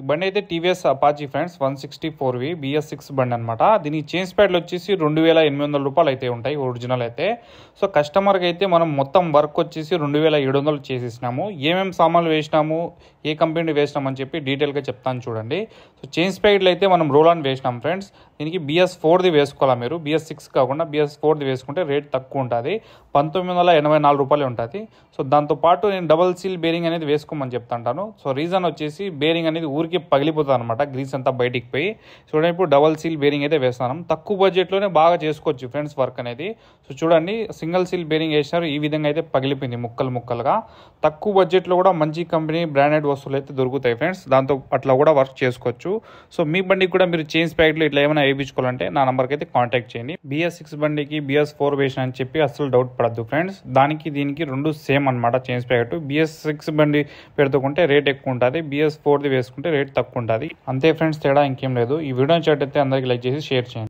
ఈ బండి అయితే టీవీఎస్ అపాచీ ఫ్రెండ్స్ 164వి BS6 బండి అనమాట. దీని చేంజ్ ప్యాడ్లు వచ్చేసి 2800 రూపాయలు అయితే ఉంటాయి ఒరిజినల్ అయితే. సో కస్టమర్కి అయితే మనం మొత్తం వర్క్ వచ్చేసి 2700 చేసేసినాము. ఏమేమి సామాన్లు వేసినాము, ఏ కంపెనీ వేసినాము అని చెప్పి డీటెయిల్గా చెప్తాను చూడండి. సో చేంజ్ ప్యాడ్లు అయితే మనం రోల్ ఆన్ వేసినాం ఫ్రెండ్స్. దీనికి BS4ది వేసుకోవాలా మీరు. BS6 కాకుండా BS4ది వేసుకుంటే రేట్ తక్కువ ఉంటుంది, 1984 రూపాయలు ఉంటుంది. సో దాంతోపాటు నేను డబల్ సీల్ బేరింగ్ అనేది వేసుకోమని చెప్తాను. సో రీజన్ వచ్చేసి బేరింగ్ అనేది ఊరికి పగిలిపోతుంది అనమాట, గ్రీస్ అంతా బయటికి పోయి. చూడండి ఇప్పుడు డబల్ సీల్ బేరింగ్ అయితే వేస్తున్నాం. తక్కువ బడ్జెట్లోనే బాగా చేసుకోవచ్చు ఫ్రెండ్స్ వర్క్ అనేది. సో చూడండి సింగిల్ సీల్ బేరింగ్ వేసినారు, ఈ విధంగా అయితే పగిలిపోయింది ముక్కలు ముక్కలుగా. తక్కువ బడ్జెట్లో కూడా మంచి కంపెనీ బ్రాండెడ్ వస్తువులు అయితే దొరుకుతాయి ఫ్రెండ్స్, దాంతో అట్లా కూడా వర్క్ చేసుకోవచ్చు. సో మీ బండికి కూడా మీరు చేంజ్ ప్యాకెట్లు ఇట్లా ఏమైనా వేయించుకోవాలంటే నా నెంబర్కి అయితే కాంటాక్ట్ చేయండి. BS6 బండికి BS4 వేసిన అని చెప్పి అసలు డౌట్ పడద్దు ఫ్రెండ్స్. దానికి దీనికి రెండు సేమ్ అనమాట చేంజ్ ప్యాకెట్. BS6 బండి పెడుతుంటే రేట్ ఎక్కువ ఉంటుంది, BS4ది వేసుకుంటే రేట్ తక్కువ ఉంటుంది. అంతే ఫ్రెండ్స్, తేడా ఇంకేం లేదు. ఈ వీడియో నచ్చినట్లయితే అందరికీ లైక్ చేసి షేర్ చేయండి.